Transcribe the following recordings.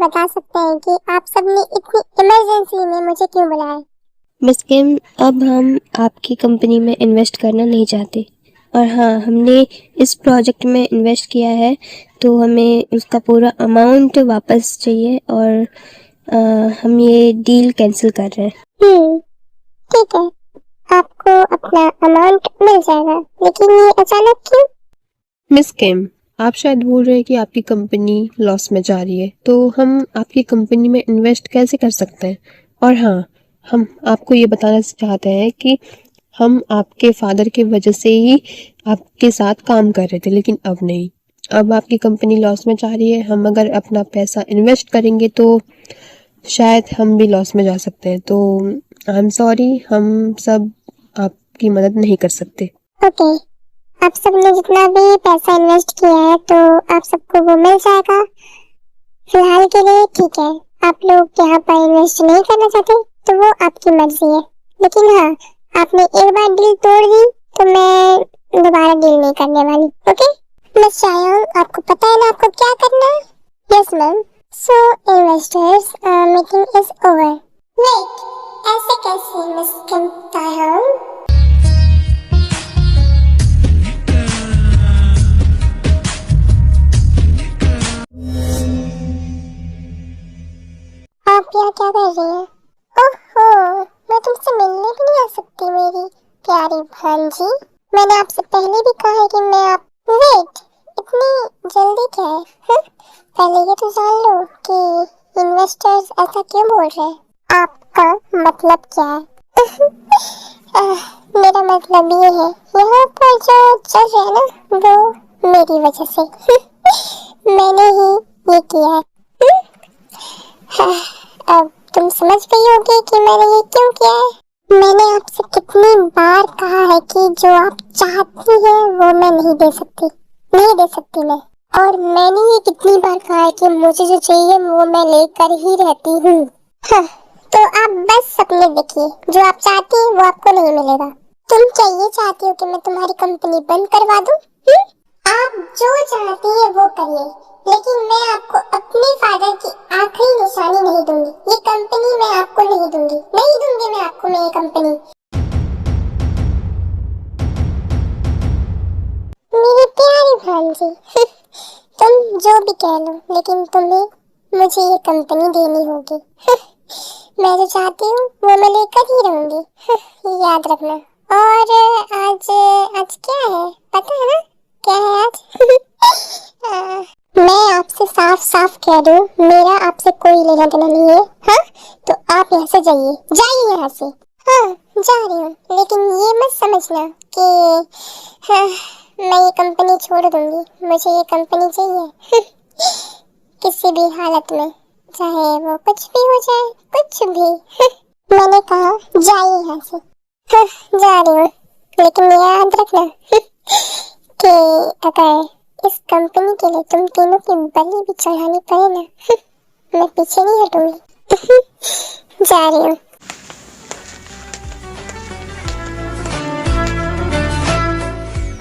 बता सकते हैं कि आप सबने इतनी इमरजेंसी में मुझे क्यों बुलाया? मिस किम, अब हम आपकी कंपनी में इन्वेस्ट करना नहीं चाहते। और हाँ, हमने इस प्रोजेक्ट में इन्वेस्ट किया है, तो हमें उसका पूरा अमाउंट वापस चाहिए और हम ये डील कैंसिल कर रहे हैं। ठीक है, आपको अपना अमाउंट मिल जाएगा, लेकिन ये अचानक क्यों? मिस किम, आप शायद बोल रहे हैं कि आपकी कंपनी लॉस में जा रही है, तो हम आपकी कंपनी में इन्वेस्ट कैसे कर सकते हैं? और हाँ, हम आपको ये बताना चाहते हैं कि हम आपके फादर की वजह से ही आपके साथ काम कर रहे थे, लेकिन अब नहीं। अब आपकी कंपनी लॉस में जा रही है। हम अगर अपना पैसा इन्वेस्ट करेंगे तो शायद हम भी लॉस में जा सकते हैं। तो आई एम सॉरी, हम सब आपकी मदद नहीं कर सकते। ओके, आप सबने जितना भी पैसा इन्वेस्ट किया है तो आप सबको वो मिल जाएगा फिलहाल के लिए। ठीक है, आप लोग यहाँ पर इन्वेस्ट नहीं करना चाहते तो वो आपकी मर्जी है, लेकिन हाँ, आपने एक बार डील तोड़ दी तो मैं दोबारा डील नहीं करने वाली। ओके मिस चायोंग, आपको पता है ना आपको क्या करना है? Yes ma'am. So investors, meeting is over. Wait, ऐसे कैसे मिस किम तायहोंग? आप यहाँ क्या कर रही हैं? ओहो, मैं तुमसे मिलने भी नहीं आ सकती मेरी प्यारी भांजी। मैंने आपसे पहले भी कहा है कि मैं आप। वेट, इतनी जल्दी क्या है? पहले ये तो जान लो कि इन्वेस्टर्स ऐसा क्यों बोल रहे हैं। आपका मतलब क्या है? मेरा मतलब ये है, यहाँ पर जो चल रहा है ना, वो मेरी वजह से मैंने ही ये किया है। अब तुम समझ गई होगी कि मैंने ये क्यों किया है। मैंने आपसे कितनी बार कहा है कि जो आप चाहती हैं वो मैं नहीं दे सकती मैं। और मैंने ये कितनी बार कहा है कि मुझे जो चाहिए वो मैं लेकर ही रहती हूँ। तो आप बस सपने देखिए, जो आप चाहती हैं वो आपको नहीं मिलेगा। तुम क्या ये चाहती हो कि मैं तुम्हारी कंपनी बंद करवा दूँ? आप जो चाहती हैं वो करिए, लेकिन मैं आपको अपने फादर की आखिरी निशानी नहीं दूंगी। ये कंपनी मैं आपको नहीं दूंगी मैं आपको ये कंपनी। मेरी प्यारी भांजी, तुम जो भी कह लो, लेकिन तुम्हें मुझे ये कंपनी देनी होगी। मैं जो चाहती हूँ वो मैं लेकर ही रहूंगी, याद रखना। और आज क्या है पता है ना? क्या है आज? मैं आपसे साफ साफ कह दूं, मेरा आपसे कोई लेना देना नहीं है। हाँ, तो आप यहाँ से जाइए यहाँ से। हाँ, जा रही हूँ, लेकिन ये मत समझना कि हाँ, मैं ये कंपनी छोड़ दूंगी। मुझे ये कंपनी चाहिए किसी भी हालत में, चाहे वो कुछ भी हो जाए, कुछ भी। मैंने कहा जाइए यहाँ से। हाँ, जा रही हूँ, लेकिन याद रखना कि अगर इस कंपनी के लिए तुम तीनों की बलि भी चढ़ानी पड़े ना, मैं पीछे नहीं हटूंगी। जा रही हूँ।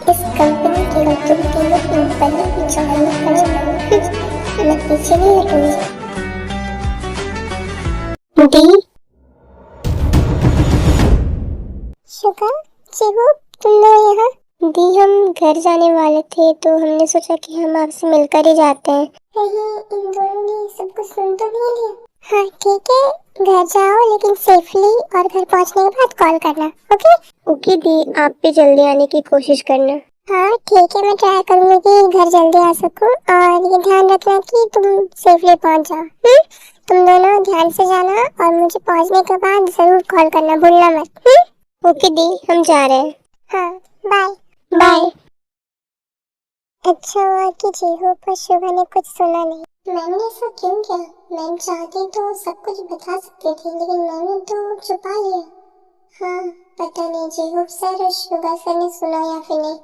इस कंपनी के लिए तुम तीनों की बलि भी चढ़ानी पड़े ना, मैं पीछे नहीं हटूंगी। डी शुगर, चिहू, तुम लोग यहाँ? दी, हम घर जाने वाले थे तो हमने सोचा कि हम आपसे मिलकर ही जाते हैं। कहीं इन दोनों ने सब कुछ सुन तो नहीं लिया? हाँ ठीक है, घर जाओ, लेकिन सेफली, और घर पहुंचने के बाद कॉल करना। ओके दी, आप भी जल्दी आने की कोशिश करना। हाँ ठीक है, मैं ट्राई करूंगी कि घर जल्दी आ सकूं, और ये ध्यान रखना कि तुम सेफली पहुंच जाओ। तुम दोनों ध्यान से जाना, और मुझे पहुंचने के बाद जरूर कॉल करना, भूलना मत। ओके दी, हम जा रहे हैं। हाँ, बाय बाय। अच्छा हुआ कि जीहू पर शुभा ने कुछ सुना नहीं। मैंने ऐसा क्यों किया? मैं चाहती तो सब कुछ बता सकती थी, लेकिन मैंने तो छुपा लिया। हाँ, पता नहीं जीहू सर और शुभा सर ने सुना या फिर नहीं।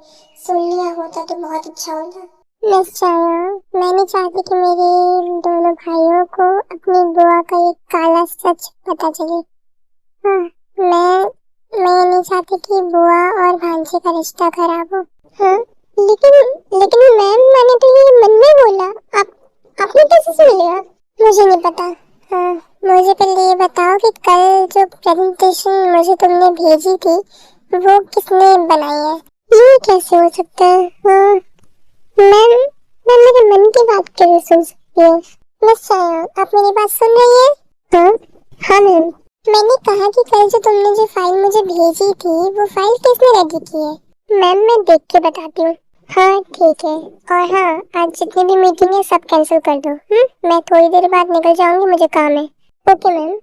सुन लिया होता तो बहुत अच्छा होता। मिस चायोंग, मैं नहीं चाहती कि मेरे दोनों भाइयों को अपनी बुआ का ये काला सच पता चले। हाँ, मैं नहीं चाहती कि बुआ और भांजी का रिश्ता खराब हो। हाँ, लेकिन मैम, मैंने तो ये मन में बोला। आपने कैसे सुन लिया? मुझे नहीं पता। हाँ, मुझे पहले ये बताओ कि कल जो प्रेजेंटेशन मुझे तुमने भेजी थी वो किसने बनाई है? ये कैसे हो सकता है? हाँ, मैम मेरे मन की बात कैसे सुन सकती है? मिस शायद आप मेरी बात सुन रही है? हाँ हाँ मैम, मैंने कहा कि कल जो तुमने जो फाइल मुझे भेजी थी वो फाइल किसने रेडी की है? मैम मैं देख के बताती हूँ। हाँ ठीक है, और हाँ आज जितनी भी मीटिंग है सब कैंसिल कर दो। मैं थोड़ी देर बाद निकल जाऊंगी, मुझे काम है। Okay ma'am.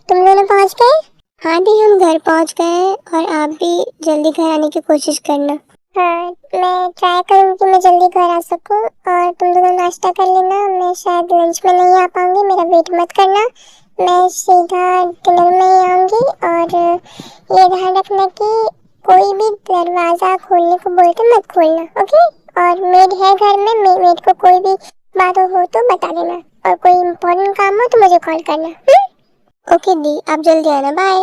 तुम दोनों पहुँच गए? हाँ दी, हम घर पहुँच गए और आप भी जल्दी घर आने की कोशिश करना। हाँ मैं ट्राई करूँगी कि मैं जल्दी घर आ सकूँ, और तुम दोनों नाश्ता कर लेना। मैं शायद लंच में नहीं आ पाऊंगी, मेरा वेट मत करना। मैं सीधा डिनर में ही आऊँगी, और ये ध्यान रखना कि कोई भी दरवाजा खोलने को बोलते मत खोलना, ओके? और मेड है घर में, मेड को कोई भी बात हो तो बता देना, और कोई इम्पोर्टेंट काम हो तो मुझे कॉल करना। ओके दी, आप जल्दी आना। बाय।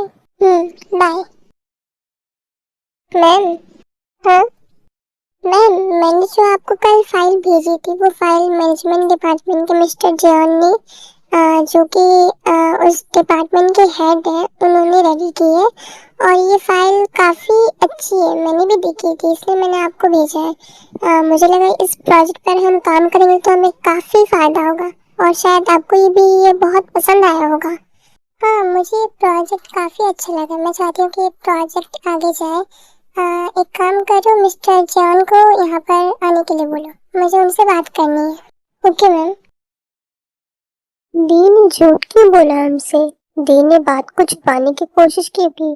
बाय। मैम। हाँ मैम, मैंने जो आपको कल फाइल भेजी थी वो फाइल मैनेजमेंट डिपार्टमेंट के मिस्टर जॉन ने, जो कि उस डिपार्टमेंट के हेड है, उन्होंने रेडी की है। और ये फाइल काफ़ी अच्छी है, मैंने भी देखी थी, इसलिए मैंने आपको भेजा है। मुझे लगा इस प्रोजेक्ट पर हम काम करेंगे तो हमें काफ़ी फ़ायदा होगा, और शायद आपको ये बहुत पसंद आया होगा। हाँ, मुझे ये प्रोजेक्ट काफ़ी अच्छा लगा। मैं चाहती हूँ कि ये प्रोजेक्ट आगे जाए। एक काम करो, मिस्टर जॉन को यहाँ पर आने के लिए बोलो, मुझे उनसे बात करनी है। Okay ma'am. दी ने झूठ क्यों बोला हमसे? दी ने बात को छुपाने की कोशिश की थी।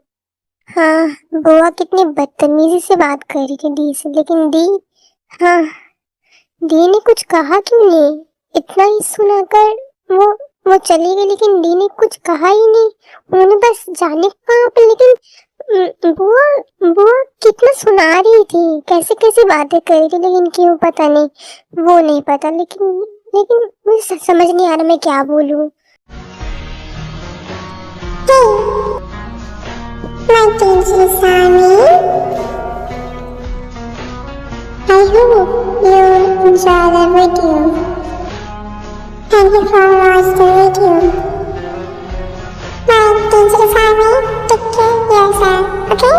हाँ, बुआ कितनी बदतमीजी से बात कर रही थी दी से, लेकिन दी, हाँ, दी ने कुछ कहा क्यों नहीं? इतना ही सुनाकर वो चली गई, लेकिन दी ने कुछ कहा ही नहीं। उन्होंने बस जाने कहा पे, लेकिन बुआ कितना सुना रही थी, कैसे कैसे बातें कर रही थी, लेकिन क्यों पता नहीं, वो नहीं पता। लेकिन मुझे समझ नहीं आ रहा मैं क्या बोलूं। My teacher Sami, I hope you enjoy the video. Thank you for watching the video. My teacher Sami, take care of yourself, okay?